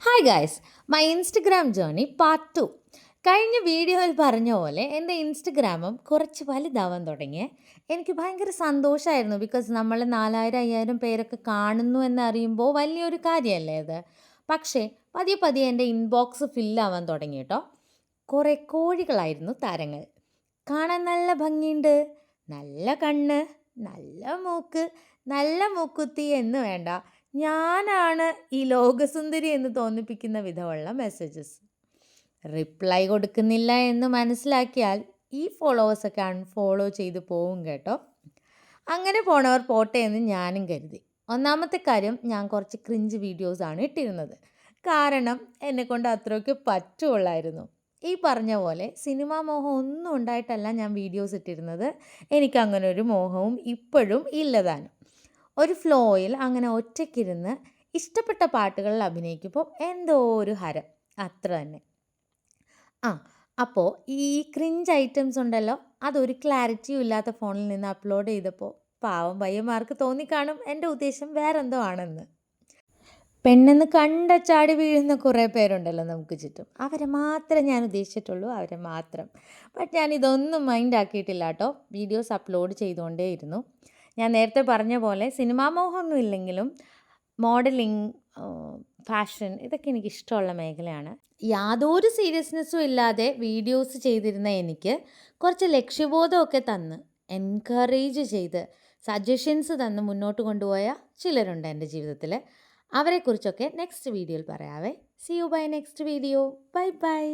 Hi guys, my Instagram journey part 2. കഴിഞ്ഞ വീഡിയോയിൽ പറഞ്ഞ പോലെ എൻ്റെ ഇൻസ്റ്റഗ്രാമും കുറച്ച് വലുതാവാൻ തുടങ്ങിയേ. എനിക്ക് ഭയങ്കര സന്തോഷമായിരുന്നു. ബിക്കോസ് നമ്മൾ 4000-5000 പേരൊക്കെ കാണുന്നു എന്നറിയുമ്പോൾ വലിയൊരു കാര്യമല്ലേ അത്. പക്ഷേ പതിയെ പതിയെ എൻ്റെ ഇൻബോക്സ് ഫില്ലാവാൻ തുടങ്ങി കേട്ടോ. കുറേ കോഴികളായിരുന്നു താരങ്ങൾ. കാണാൻ നല്ല ഭംഗിയുണ്ട്, നല്ല കണ്ണ്, നല്ല മൂക്ക്, നല്ല മൂക്കുത്തി എന്ന് വേണ്ട, ഞാനാണ് ഈ ലോകസുന്ദരി എന്ന് തോന്നിപ്പിക്കുന്ന വിധമുള്ള മെസ്സേജസ്. റിപ്ലൈ കൊടുക്കുന്നില്ല എന്ന് മനസ്സിലാക്കിയാൽ ഈ ഫോളോവേഴ്സൊക്കെ അൺഫോളോ ചെയ്ത് പോവും കേട്ടോ. അങ്ങനെ പോണവർ പോട്ടെ എന്ന് ഞാനും കരുതി. ഒന്നാമത്തെ കാര്യം, ഞാൻ കുറച്ച് ക്രിഞ്ച് വീഡിയോസാണ് ഇട്ടിരുന്നത്. കാരണം എന്നെക്കൊണ്ട് അത്രയ്ക്ക് പറ്റുള്ളായിരുന്നു. ഈ പറഞ്ഞ പോലെ സിനിമാ മോഹം ഒന്നും ഉണ്ടായിട്ടല്ല ഞാൻ വീഡിയോസ് ഇട്ടിരുന്നത്. എനിക്കങ്ങനെ ഒരു മോഹവും ഇപ്പോഴും ഇല്ലതാനും. ഒരു ഫ്ലോയിൽ അങ്ങനെ ഒറ്റയ്ക്കിരുന്ന് ഇഷ്ടപ്പെട്ട പാട്ടുകളിൽ അഭിനയിക്കുമ്പോൾ എന്തോ ഒരു ഹരം, അത്ര തന്നെ. ആ അപ്പോൾ ഈ ക്രിഞ്ച് ഐറ്റംസ് ഉണ്ടല്ലോ, അതൊരു ക്ലാരിറ്റിയും ഇല്ലാത്ത ഫോണിൽ നിന്ന് അപ്ലോഡ് ചെയ്തപ്പോൾ പാവം പയ്യന്മാർക്ക് തോന്നിക്കാണും എൻ്റെ ഉദ്ദേശം വേറെന്തോ ആണെന്ന്. പെണ്ണെന്ന് കണ്ടച്ചാടി വീഴുന്ന കുറേ പേരുണ്ടല്ലോ നമുക്ക് ചുറ്റും. അവരെ മാത്രമേ ഞാൻ ഉദ്ദേശിച്ചിട്ടുള്ളൂ, അവരെ മാത്രം. ബട്ട് ഞാനിതൊന്നും മൈൻഡ് ആക്കിയിട്ടില്ല കേട്ടോ. വീഡിയോസ് അപ്ലോഡ് ചെയ്തുകൊണ്ടേയിരുന്നു. ഞാൻ നേരത്തെ പറഞ്ഞ പോലെ സിനിമാ മോഹമൊന്നും ഇല്ലെങ്കിലും മോഡലിംഗ്, ഫാഷൻ, ഇതൊക്കെ എനിക്കിഷ്ടമുള്ള മേഖലയാണ്. യാതൊരു സീരിയസ്നെസ്സും ഇല്ലാതെ വീഡിയോസ് ചെയ്തിരുന്ന എനിക്ക് കുറച്ച് ലക്ഷ്യബോധമൊക്കെ തന്ന് എൻകറേജ് ചെയ്ത് സജഷൻസ് തന്ന് മുന്നോട്ട് കൊണ്ടുപോയ ചിലരുണ്ട് എൻ്റെ ജീവിതത്തിൽ. അവരെക്കുറിച്ചൊക്കെ നെക്സ്റ്റ് വീഡിയോയിൽ പറയാവേ. See you by next video. Bye by.